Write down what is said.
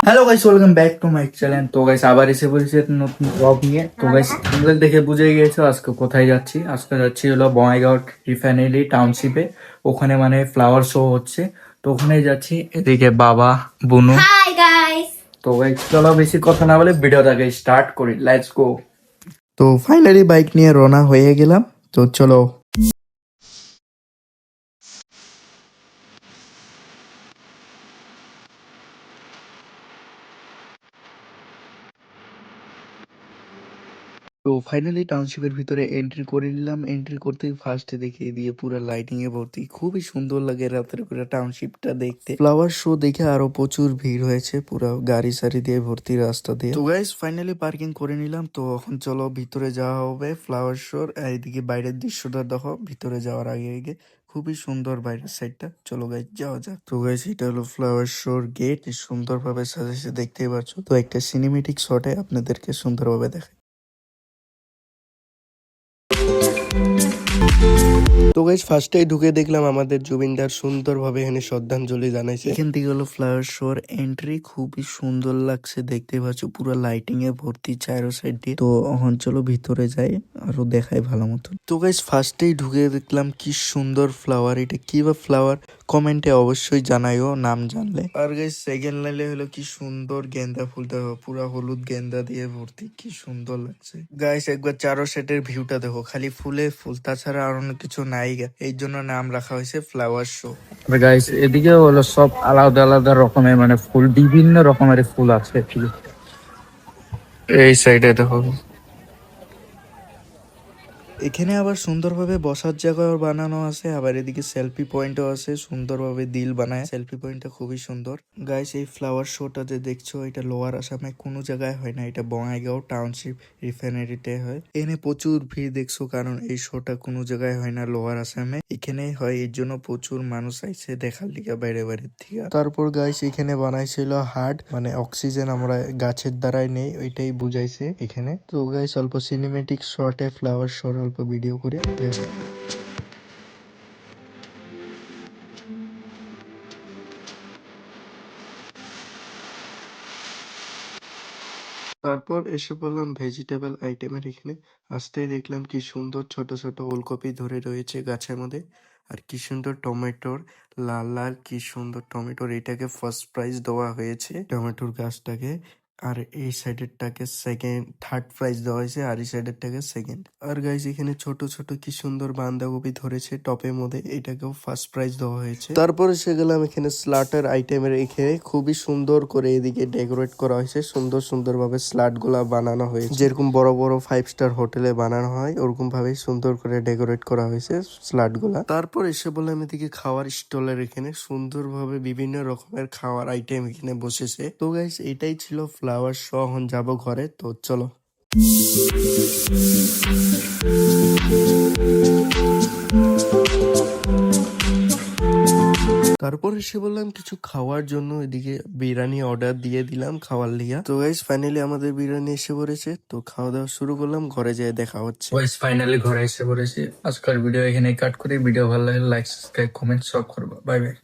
Hello guys, welcome back to my channel. তো guys আবার এসে পড়েছি একটা নতুন ব্লগ নিয়ে। তো গাইস তোমরা দেখে বুঝে গিয়েছো আজকে কোথায় যাচ্ছি। আজকে যাচ্ছি হলো বঙ্গাইগাঁও রিফাইনারি টাউনশিপে। ওখানে মানে ফ্লাওয়ার শো হচ্ছে, তো ওখানে যাচ্ছি। এদিকে বাবা, বুনু। Hi guys. তো গাইস চলো বেশি কথা না বলে ভিডিওটাকে স্টার্ট করি, লেটস গো। তো ফাইনালি বাইক নিয়ে রওনা হয়ে গেলাম, তো চলো। তো ফাইনালি টাউনশিপের ভিতরে এন্ট্রি করে নিলাম। এন্ট্রি করতেই ফার্স্টে দেখে দিয়ে পুরো লাইটিং এ ভর্তি, খুবই সুন্দর লাগে রাতের করে টাউনশিপটা দেখতে। ফ্লাওয়ার শো দেখে আরো প্রচুর ভিড় হয়েছে, পুরো গাড়ি সারি দিয়ে ভর্তি রাস্তা দিয়ে। তো গাইস ফাইনালি পার্কিং করে নিলাম। তো এখন চলো ভিতরে যাওয়া হবে ফ্লাওয়ার শোর। এইদিকে বাইরের দৃশ্যটা দেখো, ভিতরে যাওয়ার আগে আগে খুবই সুন্দর বাইরের সাইডটা। চলো গাইস যাওয়া যাক। তো গাইস এটা হলো ফ্লাওয়ার শোর গেট, সুন্দরভাবে সাজাইছে দেখতেই পাচ্ছ। তো একটা সিনেমেটিক শটে আপনাদেরকে সুন্দরভাবে দেখাই। তো গাইস ফার্স্টেই ঢুকে দেখলাম আমাদের জুবিনদার সুন্দরভাবে এখানে শ্রদ্ধাঞ্জলি জানাইছে। এখান থেকে হলো ফ্লাওয়ার শোর এন্ট্রি, খুবই সুন্দর লাগছে দেখতে পাচ্ছ, পুরো লাইটিং এ ভর্তি চারো সাইড দিয়ে। তো এখন চলো ভিতরে যাই, আরো দেখাই ভালো মতো। তো গাইস ফার্স্টেই ঢুকে দেখলাম কি সুন্দর ফ্লাওয়ার। এটা কি বা ফ্লাওয়ার কমেন্টে অবশ্যই জানাইও নাম জানলে। আর গাইস সেকেন্ড লাইনে হলো কি সুন্দর গেন্দা ফুল, দেখো পুরা হলুদ গেন্দা দিয়ে ভর্তি, কি সুন্দর লাগছে। গাইস একবার চারো সেটের ভিউটা দেখো, খালি ফুলে ফুল, তাছাড়া আর অন্য কিছু নাই। এই জন্য নাম রাখা হয়েছে ফ্লাওয়ার শো। গাইস এদিকে হলো সব আলাদা আলাদা রকমের মানে ফুল, বিভিন্ন রকমের ফুল আছে। এই সাইডে দেখো, এখানে আবার সুন্দরভাবে বসার জায়গাও বানানো আছে, আবার এদিকে সেলফি পয়েন্টও আছে, সুন্দরভাবে দিল বানায়। সেলফি পয়েন্টটা খুবই সুন্দর। গাইস এই ফ্লাওয়ার শোটা যে দেখছো, এটা লোয়ার আসামে কোনো জায়গায় হয় না, এটা বঙ্গাইগাঁও টাউনশিপ রিফাইনারিতে হয়। এখানে প্রচুর ভিড় দেখছো, কারণ এই শোটা কোনো জায়গায় হয় না লোয়ার আসামে, এখানেই হয়। এর জন্য প্রচুর মানুষ আইছে দেখার লিগা বাইরে বাইরের থেকে। তারপর গাইস এখানে বানাইছিল হার্ট, মানে অক্সিজেন আমরা গাছের দ্বারাই নেই, ওইটাই বুঝাইছে এখানে। তো গাইস অল্প সিনেমেটিক শর্টে ফ্লাওয়ার শোর অল্প ভিডিও করে তারপর এসে বললাম ভেজিটেবল আইটেমের এখানে। আসতেই দেখলাম কি সুন্দর ছোট ছোট ওলকপি ধরে রয়েছে গাছের মধ্যে, আর কি সুন্দর টমেটোর লাল লাল কি সুন্দর টমেটোর, এটাকে ফার্স্ট প্রাইজ দেওয়া হয়েছে টমেটোর গাছটাকে। আর এই সাইডেরটাকে সেকেন্ড থার্ড প্রাইজ দেওয়া হয়েছে, আর এই সাইডেরটাকে সেকেন্ড। আর গাইজ এখানে ছোট ছোট কি সুন্দর বাঁধাকপি ধরেছে টপের মধ্যে, এটাকেও ফার্স্ট প্রাইজ দেওয়া হয়েছে। তারপর এসে গেলাম এখানে স্লাটার আইটেমের এখানে, খুবই সুন্দর করে এদিকে ডেকোরেট করা হয়েছে, সুন্দর সুন্দর ভাবে স্লাট গুলা বানানো হয়েছে, যেরকম বড় বড় 5 স্টার হোটেলে বানানো হয় ওরকম ভাবে সুন্দর করে ডেকোরেট করা হয়েছে স্লাট গুলা। তারপর এসে বললাম এদিকে খাওয়ার স্টলের এখানে সুন্দরভাবে বিভিন্ন রকমের খাওয়ার আইটেম এখানে বসেছে। তো গাইস এটাই ছিল ফ্লাওয়ার শো। এখন যাবো ঘরে, তো চলো। তারপর এসে বললাম কিছু খাওয়ার জন্য, এদিকে বিরিয়ানি অর্ডার দিয়ে দিলাম খাওয়ার লিগা। তো গাইস ফাইনালি আমাদের বিরিয়ানি এসে পড়েছে, তো খাওয়া দাওয়া শুরু করলাম, ঘরে যেয়ে দেখা হচ্ছে। গাইস ফাইনালি ঘরে এসে পড়েছি। আজকের ভিডিও এখানে কাট করি। ভিডিও ভালো লাগলে লাইক, সাবস্ক্রাইব, কমেন্ট সব করবো। Bye bye.